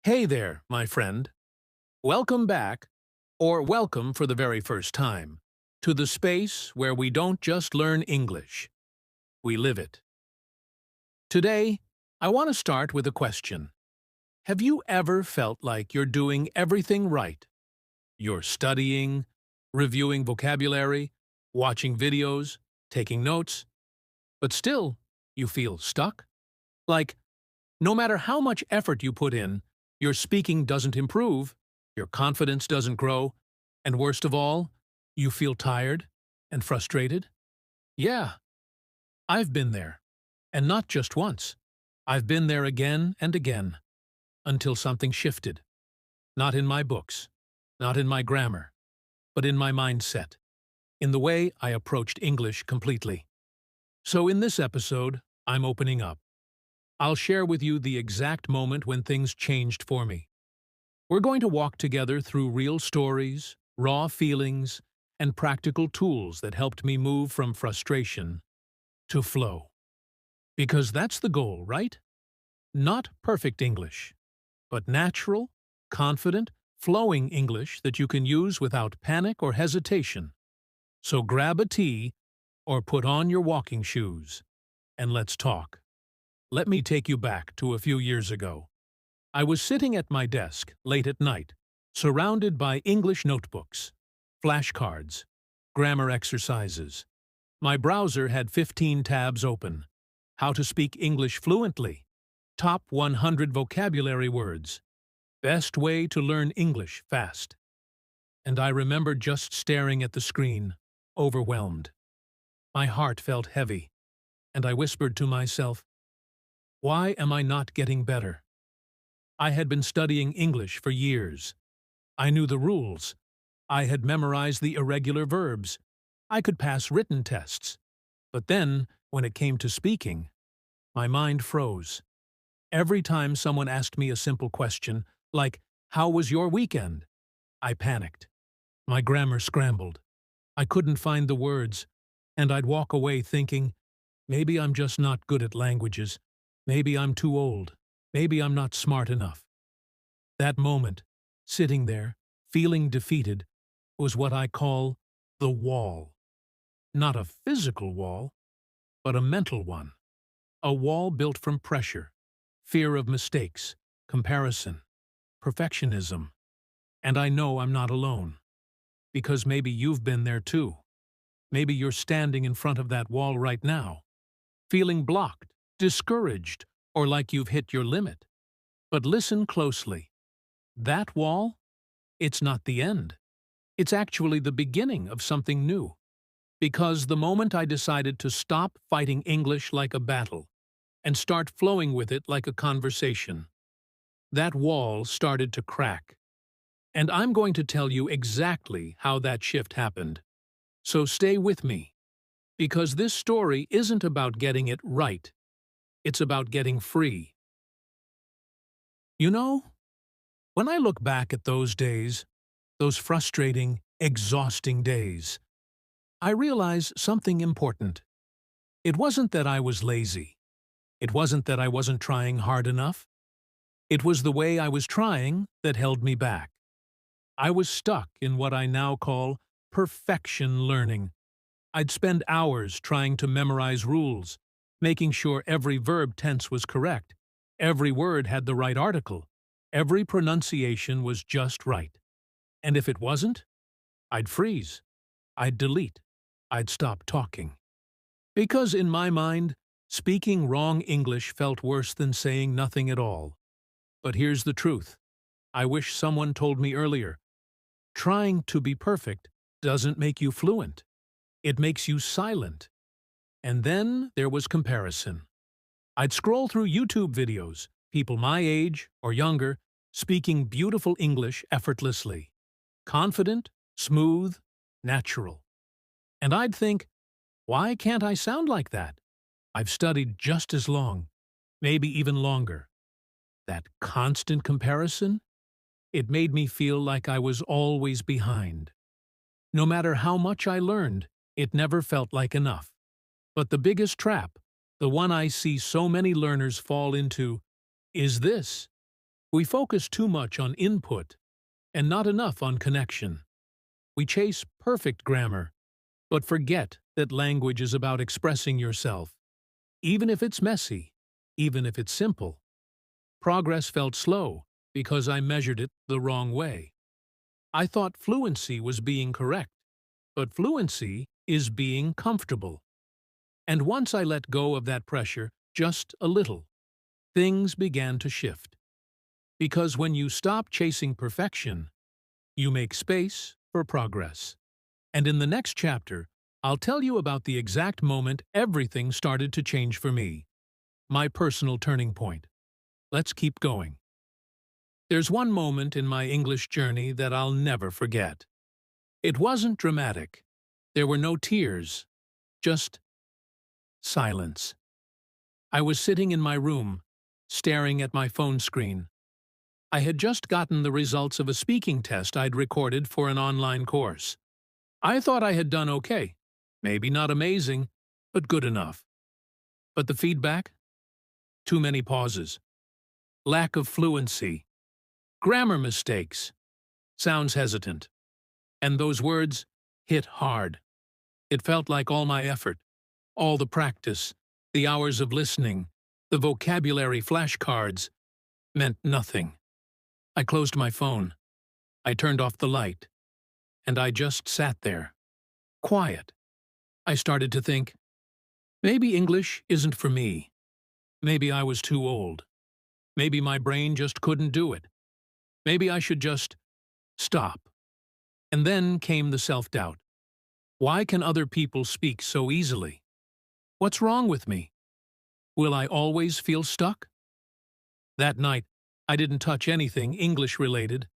Hey there, my friend. Welcome back, or welcome for the very first time, to the space where we don't just learn English, we live it. Today, I want to start with a question. Have you ever felt like you're doing everything right? You're studying, reviewing vocabulary, watching videos, taking notes, but still, you feel stuck? Like, no matter how much effort you put in, your speaking doesn't improve, your confidence doesn't grow, and worst of all, you feel tired and frustrated? Yeah, I've been there. And not just once. I've been there again and again, until something shifted. Not in my books, not in my grammar, but in my mindset, in the way I approached English completely. So in this episode, I'm opening up. I'll share with you the exact moment when things changed for me. We're going to walk together through real stories, raw feelings, and practical tools that helped me move from frustration to flow. Because that's the goal, right? Not perfect English, but natural, confident, flowing English that you can use without panic or hesitation. So grab a tea or put on your walking shoes, and let's talk. Let me take you back to a few years ago. I was sitting at my desk late at night, surrounded by English notebooks, flashcards, grammar exercises. My browser had 15 tabs open. How to speak English fluently. Top 100 vocabulary words. Best way to learn English fast. And I remember just staring at the screen, overwhelmed. My heart felt heavy, and I whispered to myself, why am I not getting better? I had been studying English for years. I knew the rules. I had memorized the irregular verbs. I could pass written tests. But then, when it came to speaking, my mind froze. Every time someone asked me a simple question, like, "How was your weekend?" I panicked. My grammar scrambled. I couldn't find the words, and I'd walk away thinking, maybe I'm just not good at languages. Maybe I'm too old. Maybe I'm not smart enough. That moment, sitting there, feeling defeated, was what I call the wall. Not a physical wall, but a mental one. A wall built from pressure, fear of mistakes, comparison, perfectionism. And I know I'm not alone. Because maybe you've been there too. Maybe you're standing in front of that wall right now, feeling blocked, discouraged, or like you've hit your limit. But listen closely. That wall? It's not the end. It's actually the beginning of something new. Because the moment I decided to stop fighting English like a battle and start flowing with it like a conversation, that wall started to crack. And I'm going to tell you exactly how that shift happened. So stay with me, because this story isn't about getting it right. It's about getting free. You know, when I look back at those days, those frustrating, exhausting days, I realize something important. It wasn't that I was lazy. It wasn't that I wasn't trying hard enough. It was the way I was trying that held me back. I was stuck in what I now call perfection learning. I'd spend hours trying to memorize rules, making sure every verb tense was correct, every word had the right article, every pronunciation was just right. And if it wasn't, I'd freeze. I'd delete. I'd stop talking. Because in my mind, speaking wrong English felt worse than saying nothing at all. But here's the truth. I wish someone told me earlier. Trying to be perfect doesn't make you fluent. It makes you silent. And then there was comparison. I'd scroll through YouTube videos, people my age or younger, speaking beautiful English effortlessly. Confident, smooth, natural. And I'd think, why can't I sound like that? I've studied just as long, maybe even longer. That constant comparison? It made me feel like I was always behind. No matter how much I learned, it never felt like enough. But the biggest trap, the one I see so many learners fall into, is this. We focus too much on input and not enough on connection. We chase perfect grammar, but forget that language is about expressing yourself, even if it's messy, even if it's simple. Progress felt slow because I measured it the wrong way. I thought fluency was being correct, but fluency is being comfortable. And once I let go of that pressure, just a little, things began to shift. Because when you stop chasing perfection, you make space for progress. And in the next chapter, I'll tell you about the exact moment everything started to change for me, my personal turning point. Let's keep going. There's one moment in my English journey that I'll never forget. It wasn't dramatic. There were no tears, just silence. I was sitting in my room, staring at my phone screen. I had just gotten the results of a speaking test I'd recorded for an online course. I thought I had done okay. Maybe not amazing, but good enough. But the feedback? Too many pauses. Lack of fluency. Grammar mistakes. Sounds hesitant. And those words hit hard. It felt like all my effort, all the practice, the hours of listening, the vocabulary flashcards, meant nothing. I closed my phone. I turned off the light. And I just sat there. Quiet. I started to think, maybe English isn't for me. Maybe I was too old. Maybe my brain just couldn't do it. Maybe I should just stop. And then came the self-doubt. Why can other people speak so easily? What's wrong with me? Will I always feel stuck? That night, I didn't touch anything English-related.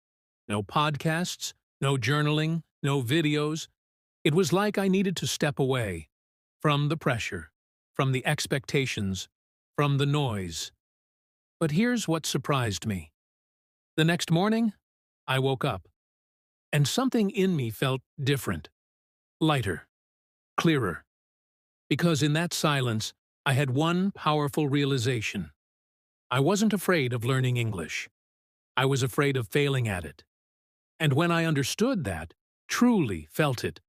No podcasts, no journaling, no videos. It was like I needed to step away from the pressure, from the expectations, from the noise. But here's what surprised me. The next morning, I woke up, and something in me felt different, lighter, clearer. Because in that silence, I had one powerful realization. I wasn't afraid of learning English. I was afraid of failing at it. And when I understood that, truly felt it,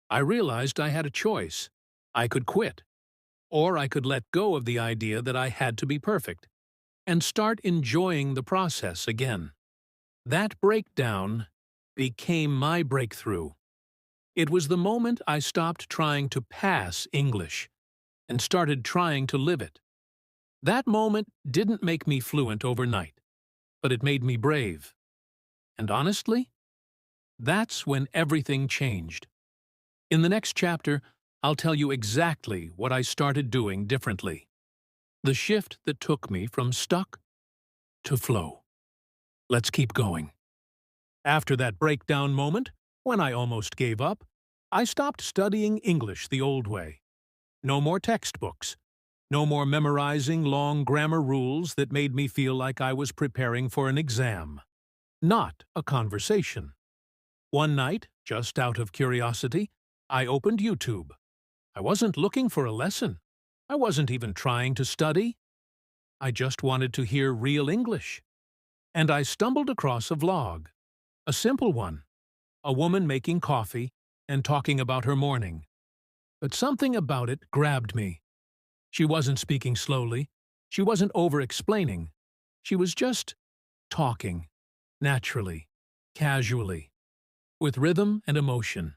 I realized I had a choice. I could quit, or I could let go of the idea that I had to be perfect, and start enjoying the process again. That breakdown became my breakthrough. It was the moment I stopped trying to pass English and started trying to live it. That moment didn't make me fluent overnight, but it made me brave. And honestly, that's when everything changed. In the next chapter, I'll tell you exactly what I started doing differently. The shift that took me from stuck to flow. Let's keep going. After that breakdown moment, when I almost gave up, I stopped studying English the old way. No more textbooks. No more memorizing long grammar rules that made me feel like I was preparing for an exam. Not a conversation. One night, just out of curiosity, I opened YouTube. I wasn't looking for a lesson. I wasn't even trying to study. I just wanted to hear real English. And I stumbled across a vlog. A simple one. A woman making coffee and talking about her morning. But something about it grabbed me. She wasn't speaking slowly. She wasn't over-explaining. She was just talking, naturally, casually, with rhythm and emotion.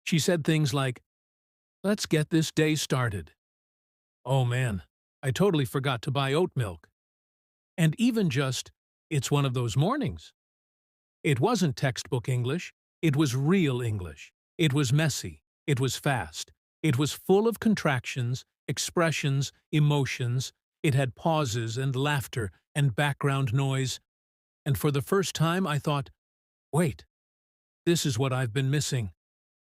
She said things like, "Let's get this day started." Oh man, I totally forgot to buy oat milk. And even just, "It's one of those mornings." It wasn't textbook English. It was real English. It was messy. It was fast. It was full of contractions, expressions, emotions. It had pauses and laughter and background noise. And for the first time, I thought, wait, this is what I've been missing.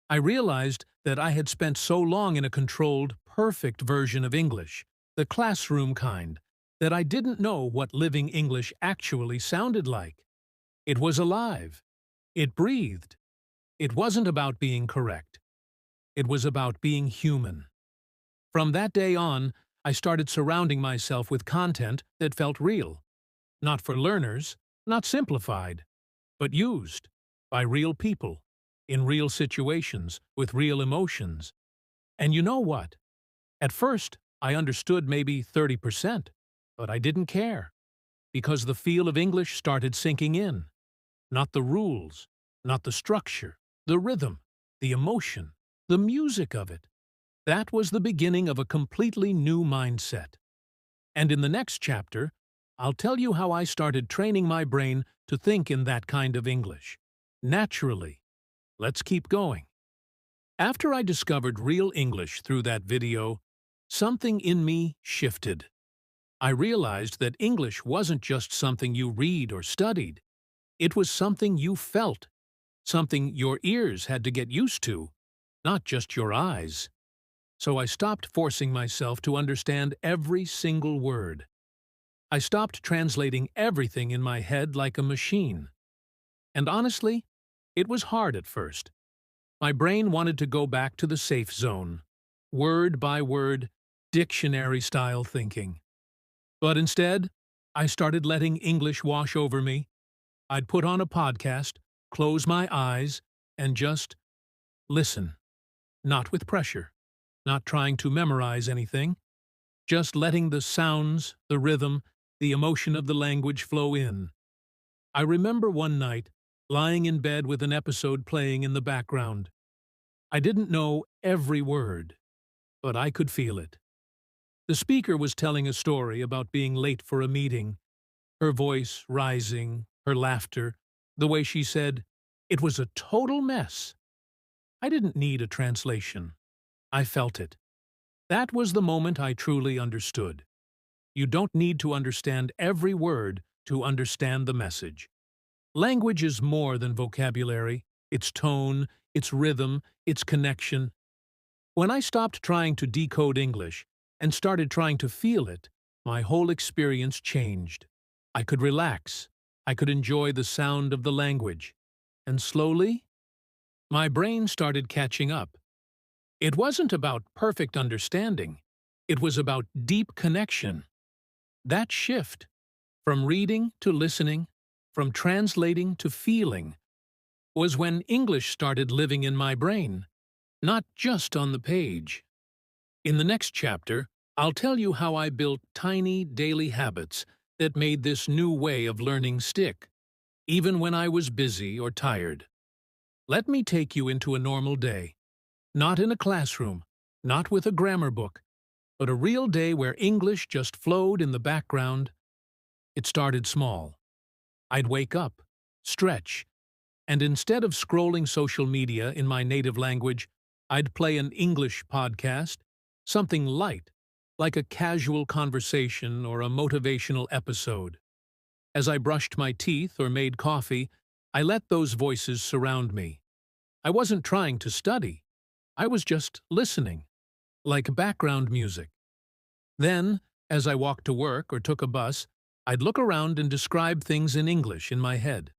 I realized that I had spent so long in a controlled, perfect version of English, the classroom kind, that I didn't know what living English actually sounded like. It was alive. It breathed. It wasn't about being correct. It was about being human. From that day on, I started surrounding myself with content that felt real. Not for learners, not simplified, but used by real people, in real situations, with real emotions. And you know what? At first, I understood maybe 30%, but I didn't care, because the feel of English started sinking in. Not the rules, not the structure, the rhythm, the emotion, the music of it. That was the beginning of a completely new mindset. And in the next chapter, I'll tell you how I started training my brain to think in that kind of English. Naturally. Let's keep going. After I discovered real English through that video, something in me shifted. I realized that English wasn't just something you read or studied. It was something you felt, something your ears had to get used to, not just your eyes. So I stopped forcing myself to understand every single word. I stopped translating everything in my head like a machine. And honestly, it was hard at first. My brain wanted to go back to the safe zone, word by word, dictionary-style thinking. But instead, I started letting English wash over me. I'd put on a podcast, close my eyes, and just listen. Not with pressure, not trying to memorize anything, just letting the sounds, the rhythm, the emotion of the language flow in. I remember one night, lying in bed with an episode playing in the background. I didn't know every word, but I could feel it. The speaker was telling a story about being late for a meeting, her voice rising, her laughter, the way she said, "It was a total mess." I didn't need a translation. I felt it. That was the moment I truly understood. You don't need to understand every word to understand the message. Language is more than vocabulary, its tone, its rhythm, its connection. When I stopped trying to decode English and started trying to feel it, my whole experience changed. I could relax. I could enjoy the sound of the language. And slowly, my brain started catching up. It wasn't about perfect understanding. It was about deep connection. That shift, from reading to listening, from translating to feeling, was when English started living in my brain, not just on the page. In the next chapter, I'll tell you how I built tiny daily habits that made this new way of learning stick, even when I was busy or tired. Let me take you into a normal day. Not in a classroom, not with a grammar book, but a real day where English just flowed in the background. It started small. I'd wake up, stretch, and instead of scrolling social media in my native language, I'd play an English podcast, something light, like a casual conversation or a motivational episode. As I brushed my teeth or made coffee, I let those voices surround me. I wasn't trying to study. I was just listening, like background music. Then, as I walked to work or took a bus, I'd look around and describe things in English in my head.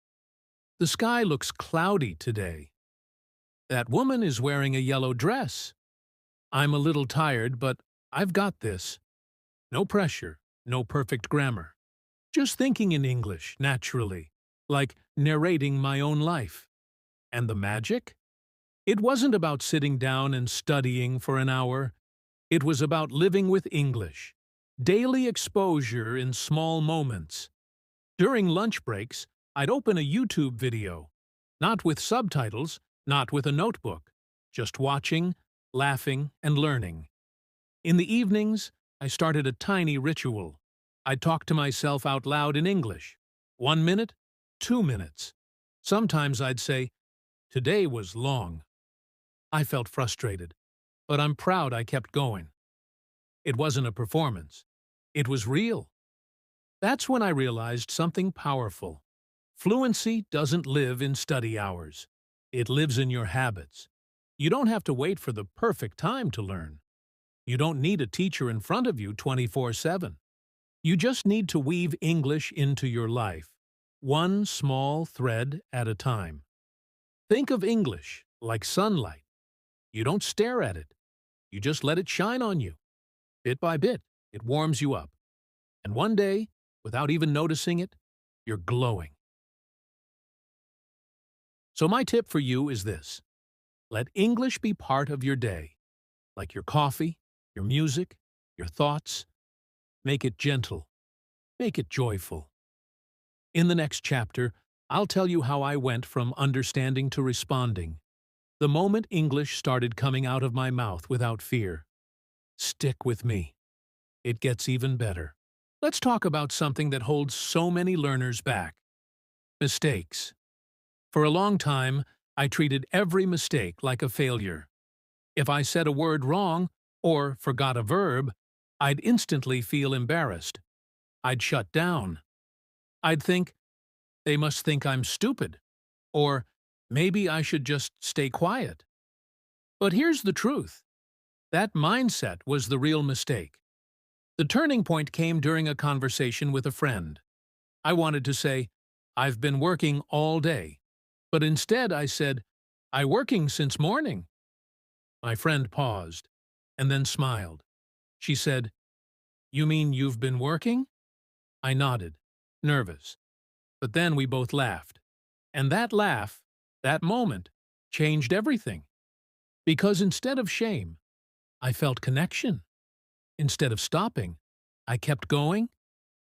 The sky looks cloudy today. That woman is wearing a yellow dress. I'm a little tired, but I've got this. No pressure, no perfect grammar. Just thinking in English, naturally, like narrating my own life. And the magic? It wasn't about sitting down and studying for an hour. It was about living with English. Daily exposure in small moments. During lunch breaks, I'd open a YouTube video. Not with subtitles, not with a notebook. Just watching, laughing, and learning. In the evenings, I started a tiny ritual. I'd talk to myself out loud in English. 1 minute, 2 minutes. Sometimes I'd say, "Today was long." I felt frustrated, but I'm proud I kept going. It wasn't a performance. It was real. That's when I realized something powerful. Fluency doesn't live in study hours. It lives in your habits. You don't have to wait for the perfect time to learn. You don't need a teacher in front of you 24/7. You just need to weave English into your life, one small thread at a time. Think of English like sunlight. You don't stare at it. You just let it shine on you. Bit by bit, it warms you up. And one day, Without even noticing it, you're glowing. So my tip for you is this. Let English be part of your day, like your coffee, your music, your thoughts. Make it gentle. Make it joyful. In the next chapter, I'll tell you how I went from understanding to responding, the moment English started coming out of my mouth without fear. Stick with me. It gets even better. Let's talk about something that holds so many learners back. Mistakes. For a long time, I treated every mistake like a failure. If I said a word wrong or forgot a verb, I'd instantly feel embarrassed. I'd shut down. I'd think, they must think I'm stupid, or maybe I should just stay quiet. But here's the truth. That mindset was the real mistake. The turning point came during a conversation with a friend. I wanted to say, I've been working all day, but instead I said, I working since morning. My friend paused, and then smiled. She said, You mean you've been working? I nodded, nervous. But then we both laughed. And that laugh, that moment, changed everything. Because instead of shame, I felt connection. Instead of stopping, I kept going.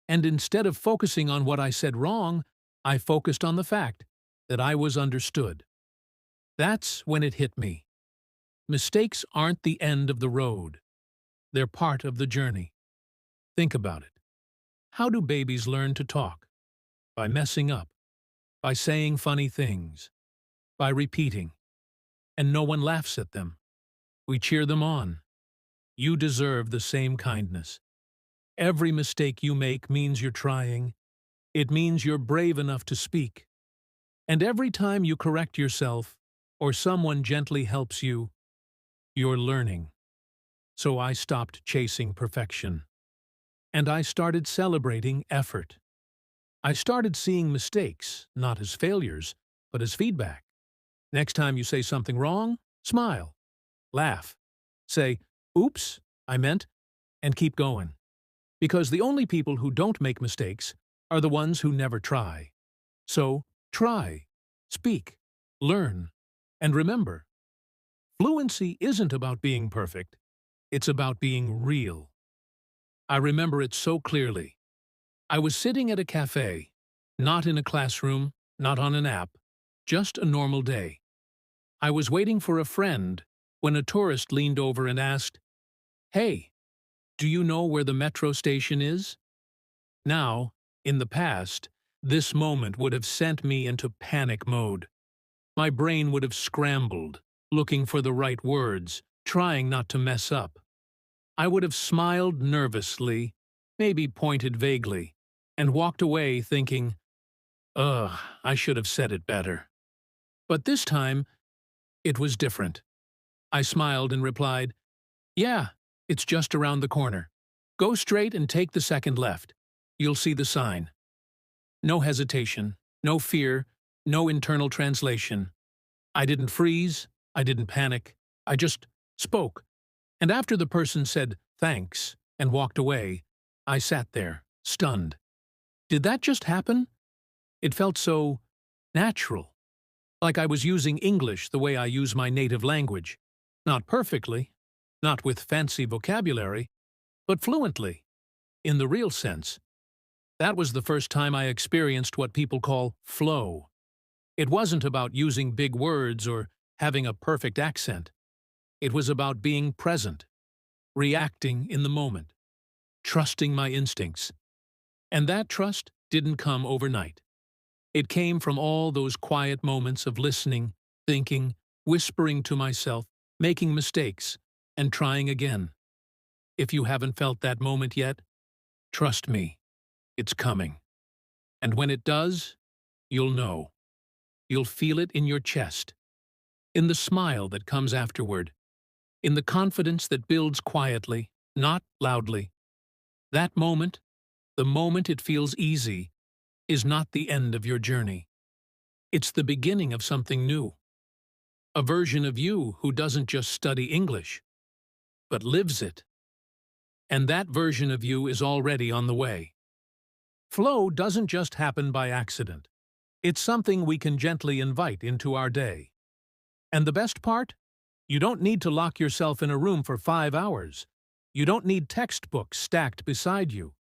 And instead of focusing on what I said wrong, I focused on the fact that I was understood. That's when it hit me. Mistakes aren't the end of the road. They're part of the journey. Think about it. How do babies learn to talk? By messing up, by saying funny things, by repeating. And no one laughs at them. We cheer them on. You deserve the same kindness. Every mistake you make means you're trying. It means you're brave enough to speak. And every time you correct yourself, or someone gently helps you, you're learning. So I stopped chasing perfection. And I started celebrating effort. I started seeing mistakes, not as failures, but as feedback. Next time you say something wrong, smile, laugh, say, oops, I meant, and keep going. Because the only people who don't make mistakes are the ones who never try. So, try, speak, learn, and remember, fluency isn't about being perfect. It's about being real. I remember it so clearly. I was sitting at a cafe, not in a classroom, not on an app, just a normal day. I was waiting for a friend when a tourist leaned over and asked, Hey, do you know where the metro station is? Now, in the past, this moment would have sent me into panic mode. My brain would have scrambled, looking for the right words, trying not to mess up. I would have smiled nervously, maybe pointed vaguely, and walked away thinking, ugh, I should have said it better. But this time, it was different. I smiled and replied, Yeah, it's just around the corner. Go straight and take the second left. You'll see the sign. No hesitation, no fear, no internal translation. I didn't freeze, I didn't panic, I just spoke. And after the person said thanks and walked away, I sat there, stunned. Did that just happen? It felt so natural, like I was using English the way I use my native language. Not perfectly, not with fancy vocabulary, but fluently, in the real sense. That was the first time I experienced what people call flow. It wasn't about using big words or having a perfect accent. It was about being present, reacting in the moment, trusting my instincts. And that trust didn't come overnight. It came from all those quiet moments of listening, thinking, whispering to myself, making mistakes, and trying again. If you haven't felt that moment yet, trust me, it's coming. And when it does, you'll know. You'll feel it in your chest, in the smile that comes afterward, in the confidence that builds quietly, not loudly. That moment, the moment it feels easy, is not the end of your journey. It's the beginning of something new. A version of you who doesn't just study English, but lives it. And that version of you is already on the way. Flow doesn't just happen by accident. It's something we can gently invite into our day. And the best part? You don't need to lock yourself in a room for 5 hours. You don't need textbooks stacked beside you.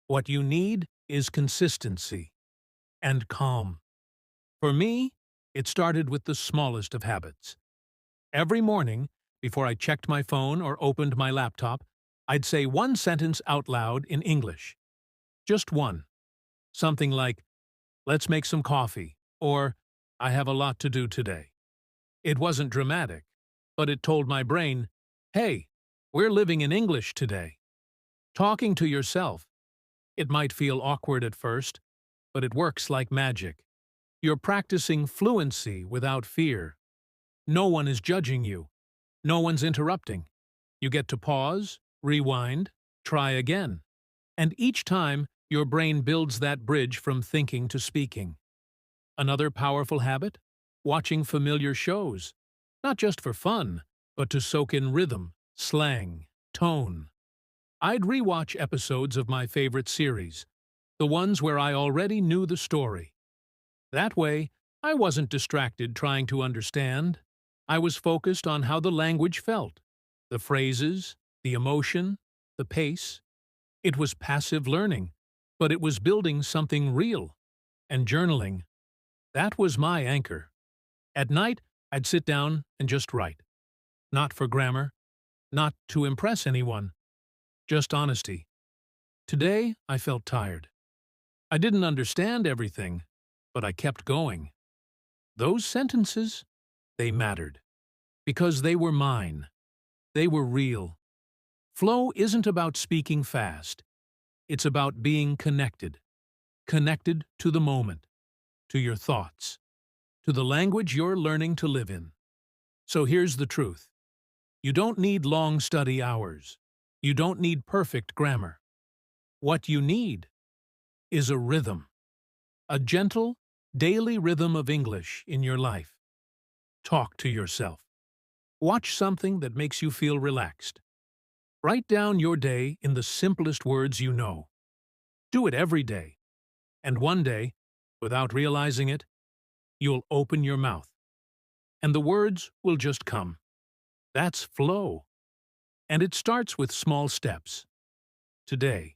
What you need is consistency and calm. For me, it started with the smallest of habits. Every morning, before I checked my phone or opened my laptop, I'd say one sentence out loud in English. Just one. Something like, "Let's make some coffee," or "I have a lot to do today." It wasn't dramatic, but it told my brain, "Hey, we're living in English today." Talking to yourself. It might feel awkward at first, but it works like magic. You're practicing fluency without fear. No one is judging you. No one's interrupting. You get to pause, rewind, try again. And each time, your brain builds that bridge from thinking to speaking. Another powerful habit? Watching familiar shows. Not just for fun, but to soak in rhythm, slang, tone. I'd rewatch episodes of my favorite series, the ones where I already knew the story. That way, I wasn't distracted trying to understand. I was focused on how the language felt, the phrases, the emotion, the pace. It was passive learning, but it was building something real. And journaling, that was my anchor. At night, I'd sit down and just write. Not for grammar, not to impress anyone, just honesty. Today, I felt tired. I didn't understand everything, but I kept going. Those sentences, they mattered. Because they were mine. They were real. Flow isn't about speaking fast. It's about being connected. Connected to the moment, to your thoughts, to the language you're learning to live in. So here's the truth. You don't need long study hours. You don't need perfect grammar. What you need is a rhythm. A gentle, daily rhythm of English in your life. Talk to yourself. Watch something that makes you feel relaxed. Write down your day in the simplest words you know. Do it every day. And one day, without realizing it, you'll open your mouth. And the words will just come. That's flow. And it starts with small steps. Today.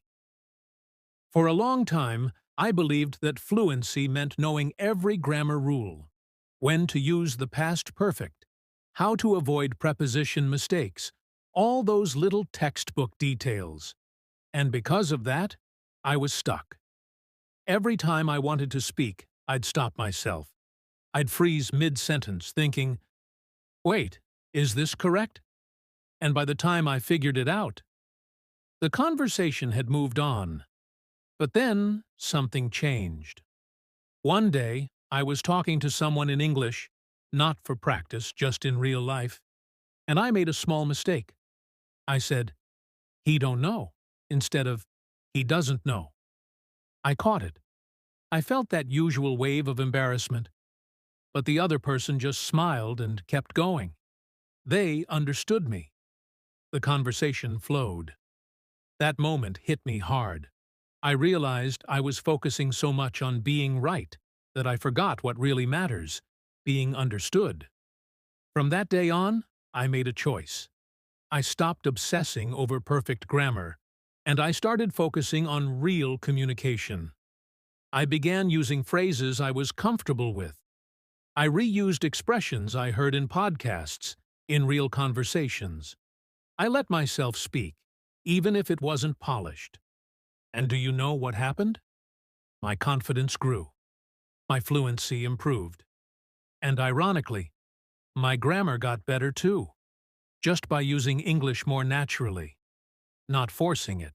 For a long time, I believed that fluency meant knowing every grammar rule. When to use the past perfect. How to avoid preposition mistakes. All those little textbook details. And because of that, I was stuck. Every time I wanted to speak, I'd stop myself. I'd freeze mid-sentence, thinking, "Wait, is this correct?" And by the time I figured it out, the conversation had moved on. But then something changed. One day, I was talking to someone in English, not for practice, just in real life, and I made a small mistake. I said, "He don't know," instead of, "He doesn't know." I caught it. I felt that usual wave of embarrassment, but the other person just smiled and kept going. They understood me. The conversation flowed. That moment hit me hard. I realized I was focusing so much on being right that I forgot what really matters, being understood. From that day on, I made a choice. I stopped obsessing over perfect grammar, and I started focusing on real communication. I began using phrases I was comfortable with. I reused expressions I heard in podcasts, in real conversations. I let myself speak, even if it wasn't polished. And do you know what happened? My confidence grew. My fluency improved. And ironically, my grammar got better too, just by using English more naturally, not forcing it.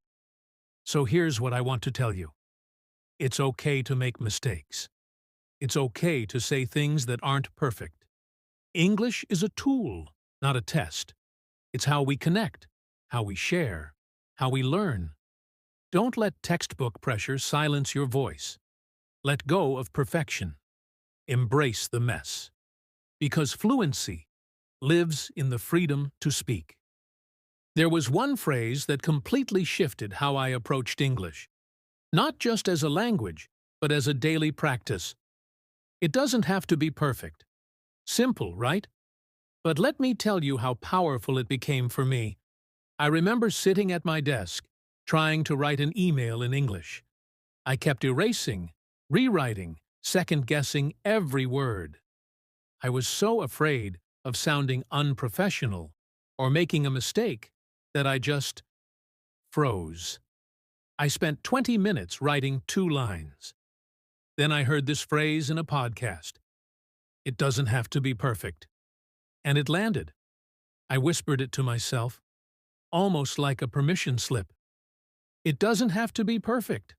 So here's what I want to tell you. It's okay to make mistakes. It's okay to say things that aren't perfect. English is a tool, not a test. It's how we connect, how we share, how we learn. Don't let textbook pressure silence your voice. Let go of perfection. Embrace the mess. Because fluency lives in the freedom to speak. There was one phrase that completely shifted how I approached English. Not just as a language, but as a daily practice. It doesn't have to be perfect. Simple, right? But let me tell you how powerful it became for me. I remember sitting at my desk, trying to write an email in English. I kept erasing, rewriting, second-guessing every word. I was so afraid of sounding unprofessional or making a mistake that I just froze. I spent 20 minutes writing 2 lines. Then I heard this phrase in a podcast. It doesn't have to be perfect. And it landed. I whispered it to myself, almost like a permission slip. It doesn't have to be perfect.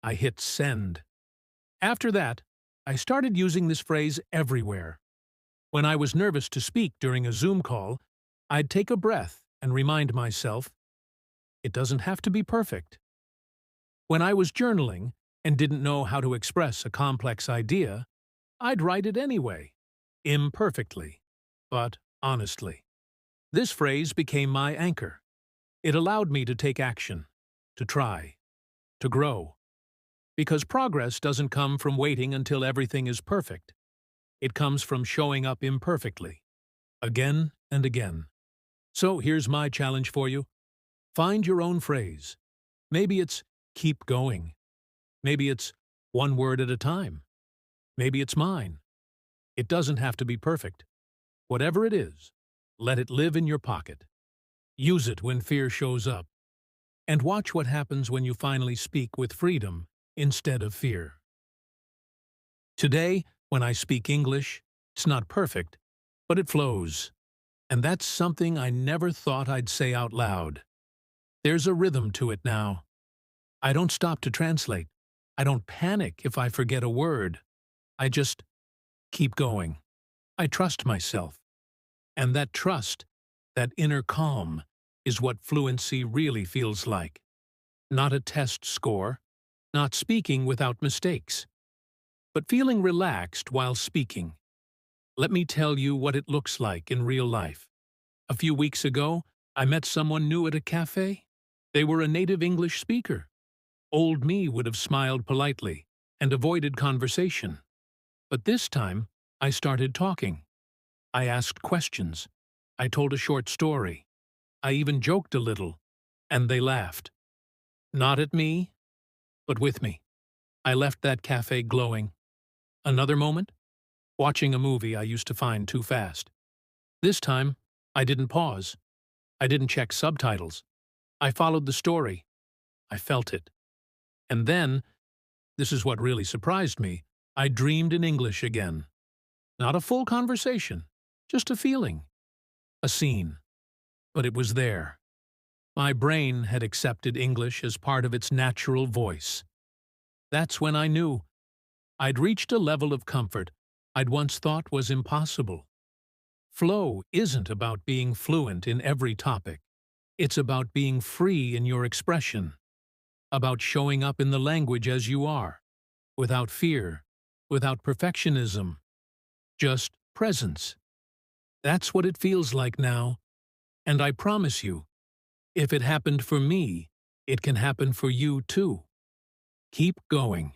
I hit send. After that, I started using this phrase everywhere. When I was nervous to speak during a Zoom call, I'd take a breath and remind myself, it doesn't have to be perfect. When I was journaling and didn't know how to express a complex idea, I'd write it anyway, imperfectly, but honestly. This phrase became my anchor. It allowed me to take action, to try, to grow. Because progress doesn't come from waiting until everything is perfect. It comes from showing up imperfectly, again and again. So here's my challenge for you. Find your own phrase. Maybe it's keep going. Maybe it's one word at a time. Maybe it's mine. It doesn't have to be perfect. Whatever it is, let it live in your pocket. Use it when fear shows up. And watch what happens when you finally speak with freedom instead of fear. Today, when I speak English, it's not perfect, but it flows. And that's something I never thought I'd say out loud. There's a rhythm to it now. I don't stop to translate. I don't panic if I forget a word. I just keep going. I trust myself. And that trust, that inner calm, is what fluency really feels like. Not a test score, not speaking without mistakes, but feeling relaxed while speaking. Let me tell you what it looks like in real life. A few weeks ago, I met someone new at a cafe. They were a native English speaker. Old me would have smiled politely and avoided conversation. But this time, I started talking. I asked questions. I told a short story. I even joked a little, and they laughed. Not at me, but with me. I left that cafe glowing. Another moment? Watching a movie I used to find too fast. This time, I didn't pause. I didn't check subtitles. I followed the story. I felt it. And then, this is what really surprised me, I dreamed in English again. Not a full conversation, just a feeling, a scene. But it was there. My brain had accepted English as part of its natural voice. That's when I knew I'd reached a level of comfort I'd once thought was impossible. Flow isn't about being fluent in every topic. It's about being free in your expression, about showing up in the language as you are, without fear, without perfectionism, just presence. That's what it feels like now, and I promise you, if it happened for me, it can happen for you too. Keep going.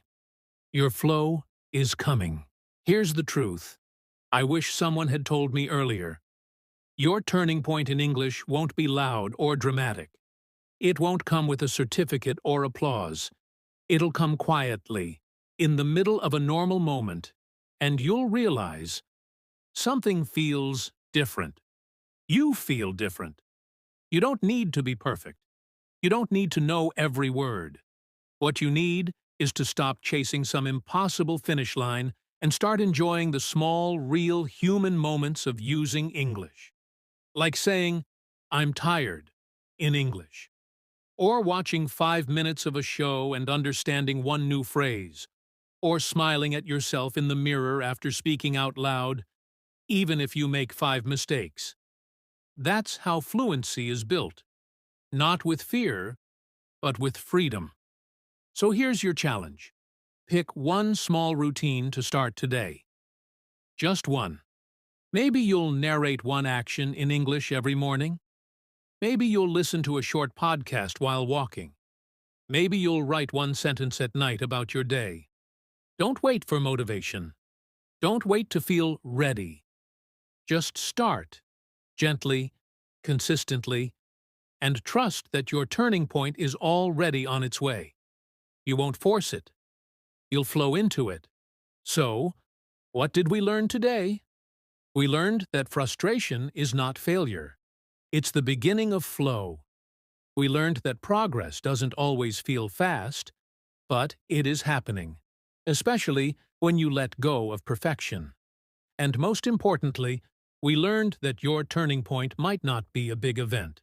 Your flow is coming. Here's the truth. I wish someone had told me earlier. Your turning point in English won't be loud or dramatic. It won't come with a certificate or applause. It'll come quietly, in the middle of a normal moment, and you'll realize something feels different. You feel different. You don't need to be perfect. You don't need to know every word. What you need is to stop chasing some impossible finish line and start enjoying the small, real, human moments of using English. Like saying, I'm tired, in English. Or watching 5 minutes of a show and understanding one new phrase. Or smiling at yourself in the mirror after speaking out loud, even if you make 5 mistakes. That's how fluency is built. Not with fear, but with freedom. So here's your challenge. Pick one small routine to start today. Just one. Maybe you'll narrate one action in English every morning. Maybe you'll listen to a short podcast while walking. Maybe you'll write one sentence at night about your day. Don't wait for motivation. Don't wait to feel ready. Just start, gently, consistently, and trust that your turning point is already on its way. You won't force it. You'll flow into it. So, what did we learn today? We learned that frustration is not failure. It's the beginning of flow. We learned that progress doesn't always feel fast, but it is happening, especially when you let go of perfection. And most importantly, we learned that your turning point might not be a big event.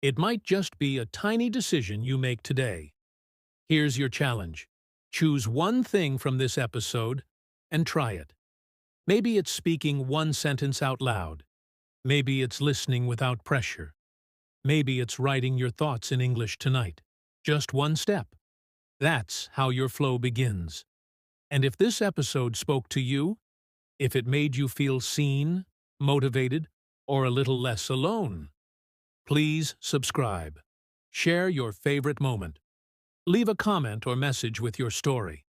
It might just be a tiny decision you make today. Here's your challenge. Choose one thing from this episode and try it. Maybe it's speaking one sentence out loud. Maybe it's listening without pressure. Maybe it's writing your thoughts in English tonight. Just one step. That's how your flow begins. And if this episode spoke to you, if it made you feel seen, motivated, or a little less alone, please subscribe. Share your favorite moment. Leave a comment or message with your story.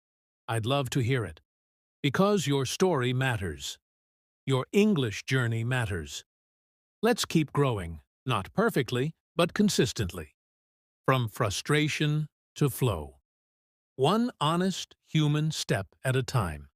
I'd love to hear it. Because your story matters. Your English journey matters. Let's keep growing, not perfectly, but consistently. From frustration to flow. One honest human step at a time.